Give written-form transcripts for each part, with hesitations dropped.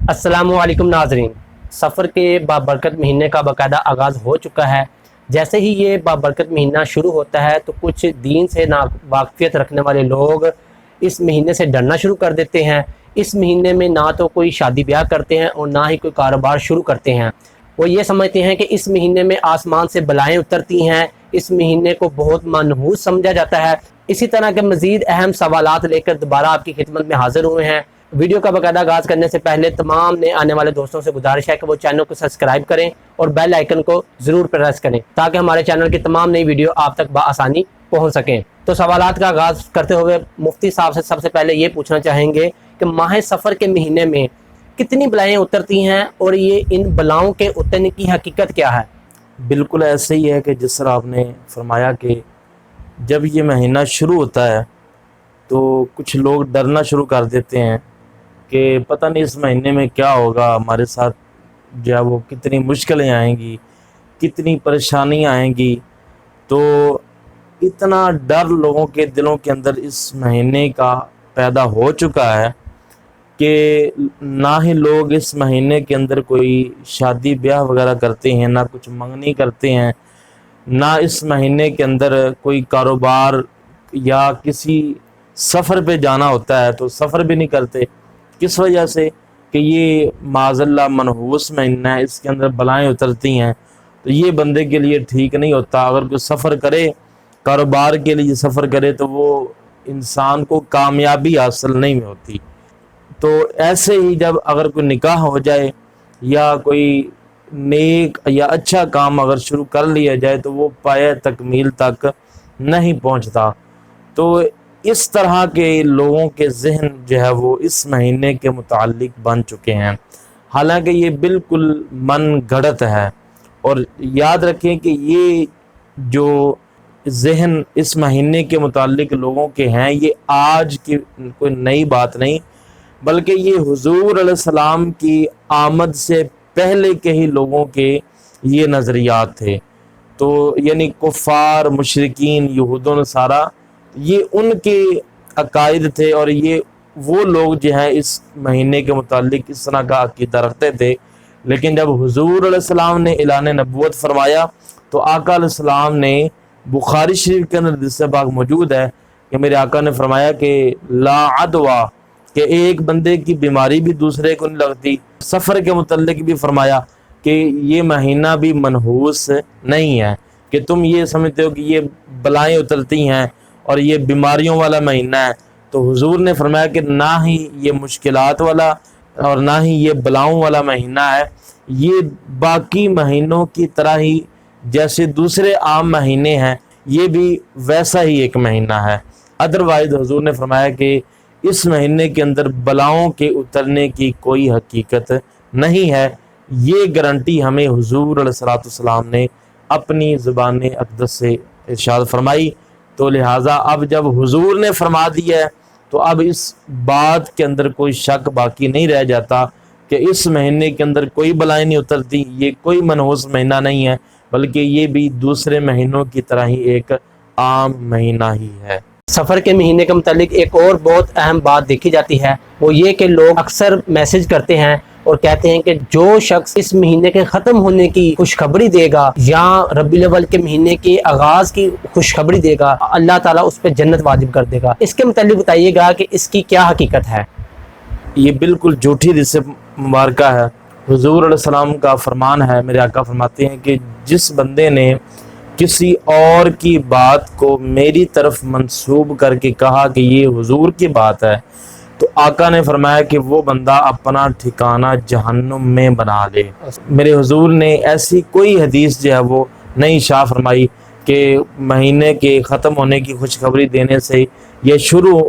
السلام علیکم ناظرین، سفر کے بابرکت مہینے کا باقاعدہ آغاز ہو چکا ہے۔ جیسے ہی یہ بابرکت مہینہ شروع ہوتا ہے تو کچھ دین سے ناواقفیت رکھنے والے لوگ اس مہینے سے ڈرنا شروع کر دیتے ہیں۔ اس مہینے میں نہ تو کوئی شادی بیاہ کرتے ہیں اور نہ ہی کوئی کاروبار شروع کرتے ہیں۔ وہ یہ سمجھتے ہیں کہ اس مہینے میں آسمان سے بلائیں اترتی ہیں، اس مہینے کو بہت منحوس سمجھا جاتا ہے۔ اسی طرح کے مزید اہم سوالات لے کر دوبارہ آپ کی خدمت میں حاضر ہوئے ہیں۔ ویڈیو کا باقاعدہ آغاز کرنے سے پہلے تمام نئے آنے والے دوستوں سے گزارش ہے کہ وہ چینل کو سبسکرائب کریں اور بیل آئیکن کو ضرور پریس کریں تاکہ ہمارے چینل کی تمام نئی ویڈیو آپ تک بآسانی پہنچ سکیں۔ تو سوالات کا آغاز کرتے ہوئے مفتی صاحب سے سب سے پہلے یہ پوچھنا چاہیں گے کہ ماہ سفر کے مہینے میں کتنی بلائیں اترتی ہیں اور یہ ان بلاؤں کے اترنے کی حقیقت کیا ہے؟ بالکل ایسے ہی ہے کہ جس طرح آپ نے فرمایا کہ جب یہ مہینہ شروع ہوتا ہے تو کچھ لوگ ڈرنا شروع کر دیتے ہیں کہ پتہ نہیں اس مہینے میں کیا ہوگا، ہمارے ساتھ جو ہے وہ کتنی مشکلیں آئیں گی، کتنی پریشانیاں آئیں گی۔ تو اتنا ڈر لوگوں کے دلوں کے اندر اس مہینے کا پیدا ہو چکا ہے کہ نہ ہی لوگ اس مہینے کے اندر کوئی شادی بیاہ وغیرہ کرتے ہیں، نہ کچھ منگنی کرتے ہیں، نہ اس مہینے کے اندر کوئی کاروبار یا کسی سفر پہ جانا ہوتا ہے تو سفر بھی نہیں کرتے۔ کس وجہ سے کہ یہ معاذ اللہ منحوس مہینہ ہے، اس کے اندر بلائیں اترتی ہیں، تو یہ بندے کے لیے ٹھیک نہیں ہوتا۔ اگر کوئی سفر کرے، کاروبار کے لیے سفر کرے، تو وہ انسان کو کامیابی حاصل نہیں ہوتی۔ تو ایسے ہی جب اگر کوئی نکاح ہو جائے یا کوئی نیک یا اچھا کام اگر شروع کر لیا جائے تو وہ پایہ تکمیل تک نہیں پہنچتا۔ تو اس طرح کے لوگوں کے ذہن جو ہے وہ اس مہینے کے متعلق بن چکے ہیں، حالانکہ یہ بالکل من گھڑت ہے۔ اور یاد رکھیں کہ یہ جو ذہن اس مہینے کے متعلق لوگوں کے ہیں، یہ آج کی کوئی نئی بات نہیں، بلکہ یہ حضور علیہ السلام کی آمد سے پہلے کے ہی لوگوں کے یہ نظریات تھے۔ تو یعنی کفار، مشرکین، یہود و نصارہ، یہ ان کے عقائد تھے اور یہ وہ لوگ جو ہیں اس مہینے کے متعلق اس طرح کا عقیدہ رکھتے تھے۔ لیکن جب حضور علیہ السلام نے اعلان نبوت فرمایا تو آقا علیہ السلام نے، بخاری شریف کے اندر حدیث پاک موجود ہے کہ میرے آقا نے فرمایا کہ لا عدوہ، کہ ایک بندے کی بیماری بھی دوسرے کو نہیں لگتی۔ سفر کے متعلق بھی فرمایا کہ یہ مہینہ بھی منحوس نہیں ہے، کہ تم یہ سمجھتے ہو کہ یہ بلائیں اترتی ہیں اور یہ بیماریوں والا مہینہ ہے۔ تو حضور نے فرمایا کہ نہ ہی یہ مشکلات والا اور نہ ہی یہ بلاؤں والا مہینہ ہے، یہ باقی مہینوں کی طرح ہی جیسے دوسرے عام مہینے ہیں، یہ بھی ویسا ہی ایک مہینہ ہے۔ ادروائز حضور نے فرمایا کہ اس مہینے کے اندر بلاؤں کے اترنے کی کوئی حقیقت نہیں ہے۔ یہ گارنٹی ہمیں حضور علیہ السلام نے اپنی زبان اقدس سے ارشاد فرمائی۔ تو لہٰذا اب جب حضور نے فرما دیا ہے تو اب اس بات کے اندر کوئی شک باقی نہیں رہ جاتا کہ اس مہینے کے اندر کوئی بلائیں نہیں اترتی، یہ کوئی منحوس مہینہ نہیں ہے، بلکہ یہ بھی دوسرے مہینوں کی طرح ہی ایک عام مہینہ ہی ہے۔ سفر کے مہینے کے متعلق ایک اور بہت اہم بات دیکھی جاتی ہے، وہ یہ کہ لوگ اکثر میسج کرتے ہیں اور کہتے ہیں کہ جو شخص اس مہینے کے ختم ہونے کی خوشخبری دے گا یا ربیع الاول کے مہینے کے آغاز کی خوشخبری دے گا، اللہ تعالیٰ اس پہ جنت واجب کر دے گا۔ اس کے متعلق بتائیے گا کہ اس کی کیا حقیقت ہے؟ یہ بالکل جھوٹی حدیث مبارکہ ہے۔ حضور علیہ السلام کا فرمان ہے، میرے آقا فرماتے ہیں کہ جس بندے نے کسی اور کی بات کو میری طرف منسوب کر کے کہا کہ یہ حضور کی بات ہے، تو آقا نے فرمایا کہ وہ بندہ اپنا ٹھکانہ جہنم میں بنا لے۔ میرے حضور نے ایسی کوئی حدیث جو ہے وہ نہیں شاع فرمائی کہ مہینے کے ختم ہونے کی خوشخبری دینے سے یا شروع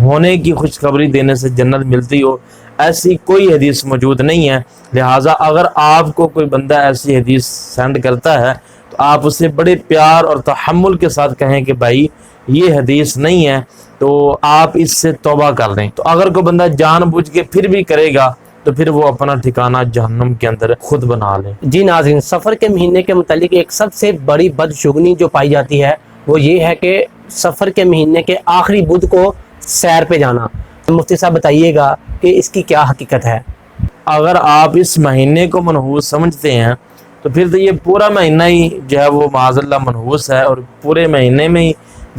ہونے کی خوشخبری دینے سے جنت ملتی ہو، ایسی کوئی حدیث موجود نہیں ہے۔ لہٰذا اگر آپ کو کوئی بندہ ایسی حدیث سینڈ کرتا ہے تو آپ اسے بڑے پیار اور تحمل کے ساتھ کہیں کہ بھائی یہ حدیث نہیں ہے، تو آپ اس سے توبہ کر لیں۔ تو اگر کوئی بندہ جان بوجھ کے پھر بھی کرے گا تو پھر وہ اپنا ٹھکانہ جہنم کے اندر خود بنا لیں۔ جی ناظرین، سفر کے مہینے کے متعلق ایک سب سے بڑی بدشگونی جو پائی جاتی ہے وہ یہ ہے کہ سفر کے مہینے کے آخری بدھ کو سیر پہ جانا۔ مفتی صاحب بتائیے گا کہ اس کی کیا حقیقت ہے؟ اگر آپ اس مہینے کو منحوس سمجھتے ہیں تو پھر تو یہ پورا مہینہ ہی جو ہے وہ معاذ اللہ منحوس ہے، اور پورے مہینے میں ہی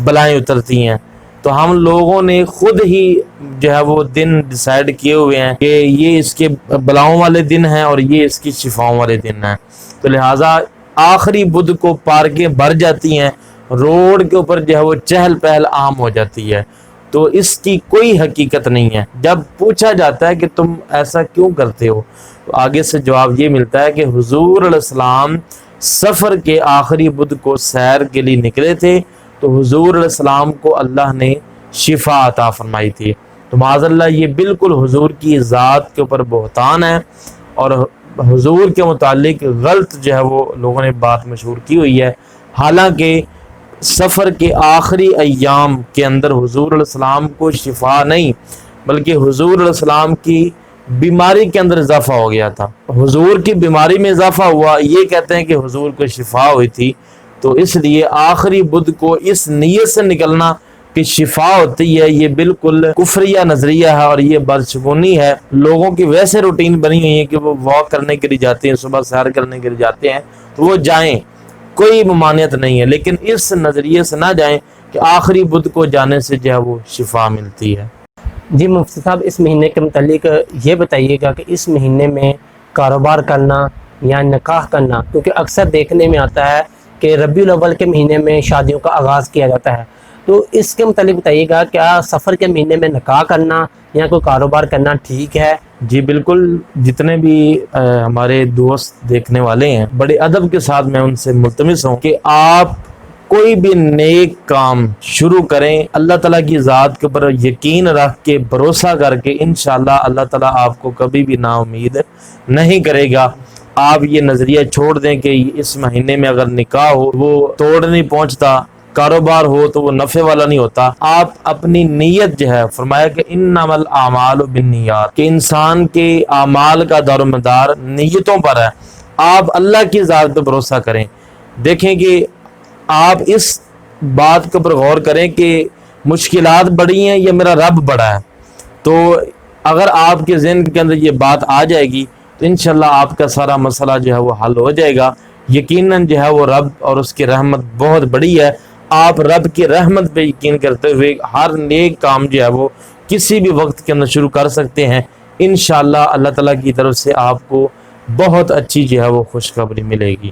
بلائیں اترتی ہیں۔ تو ہم لوگوں نے خود ہی جو ہے وہ دن ڈیسائیڈ کیے ہوئے ہیں کہ یہ اس کے بلاؤں والے دن ہیں اور یہ اس کی شفاؤں والے دن ہیں، تو لہٰذا آخری بدھ کو پارکیں بھر جاتی ہیں، روڈ کے اوپر جو ہے وہ چہل پہل عام ہو جاتی ہے۔ تو اس کی کوئی حقیقت نہیں ہے۔ جب پوچھا جاتا ہے کہ تم ایسا کیوں کرتے ہو، تو آگے سے جواب یہ ملتا ہے کہ حضور علیہ السلام سفر کے آخری بدھ کو سیر کے لیے نکلے تھے، تو حضور علیہ السلام کو اللہ نے شفا عطا فرمائی تھی۔ تو معاذ اللہ یہ بالکل حضور کی ذات کے اوپر بہتان ہے، اور حضور کے متعلق غلط جو ہے وہ لوگوں نے بات مشہور کی ہوئی ہے۔ حالانکہ سفر کے آخری ایام کے اندر حضور علیہ السلام کو شفا نہیں بلکہ حضور علیہ السلام کی بیماری کے اندر اضافہ ہو گیا تھا۔ حضور کی بیماری میں اضافہ ہوا، یہ کہتے ہیں کہ حضور کو شفا ہوئی تھی، تو اس لیے آخری بدھ کو اس نیت سے نکلنا کہ شفا ہوتی ہے، یہ بالکل کفریہ نظریہ ہے اور یہ بدشگونی ہے۔ لوگوں کی ویسے روٹین بنی ہوئی ہے کہ وہ واک کرنے کے لیے جاتے ہیں، صبح سیر کرنے کے لیے جاتے ہیں، تو وہ جائیں، کوئی ممانعت نہیں ہے، لیکن اس نظریے سے نہ جائیں کہ آخری بدھ کو جانے سے جو ہے وہ شفا ملتی ہے۔ جی مفتی صاحب، اس مہینے کے متعلق یہ بتائیے گا کہ اس مہینے میں کاروبار کرنا یا نکاح کرنا، کیونکہ اکثر دیکھنے میں آتا ہے کہ ربیع الاول کے مہینے میں شادیوں کا آغاز کیا جاتا ہے، تو اس کے متعلق بتائیے گا کیا سفر کے مہینے میں نکاح کرنا یا کوئی کاروبار کرنا ٹھیک ہے؟ جی بالکل، جتنے بھی ہمارے دوست دیکھنے والے ہیں، بڑے ادب کے ساتھ میں ان سے ملتمس ہوں کہ آپ کوئی بھی نیک کام شروع کریں، اللہ تعالیٰ کی ذات کے اوپر یقین رکھ کے، بھروسہ کر کے، انشاءاللہ اللہ تعالیٰ آپ کو کبھی بھی نا امید نہیں کرے گا۔ آپ یہ نظریہ چھوڑ دیں کہ اس مہینے میں اگر نکاح ہو وہ توڑ نہیں پہنچتا، کاروبار ہو تو وہ نفع والا نہیں ہوتا۔ آپ اپنی نیت جو ہے، فرمایا کہ انما الاعمال بالنیات، کہ انسان کے اعمال کا دار و مدار نیتوں پر ہے۔ آپ اللہ کی ذات پہ بھروسہ کریں، دیکھیں کہ آپ اس بات کے اوپر غور کریں کہ مشکلات بڑی ہیں یا میرا رب بڑا ہے۔ تو اگر آپ کے ذہن کے اندر یہ بات آ جائے گی تو انشاءاللہ آپ کا سارا مسئلہ جو ہے وہ حل ہو جائے گا۔ یقیناً جو ہے وہ رب اور اس کی رحمت بہت بڑی ہے۔ آپ رب کی رحمت پہ یقین کرتے ہوئے ہر نیک کام جو ہے وہ کسی بھی وقت کے اندر شروع کر سکتے ہیں۔ انشاءاللہ اللہ تعالیٰ کی طرف سے آپ کو بہت اچھی جو ہے وہ خوشخبری ملے گی۔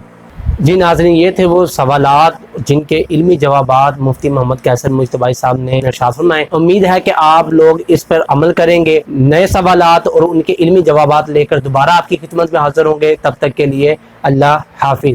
جی ناظرین، یہ تھے وہ سوالات جن کے علمی جوابات مفتی محمد قیصر مجتبی صاحب نے ارشاد فرمائے۔ امید ہے کہ آپ لوگ اس پر عمل کریں گے۔ نئے سوالات اور ان کے علمی جوابات لے کر دوبارہ آپ کی خدمت میں حاضر ہوں گے۔ تب تک کے لیے اللہ حافظ۔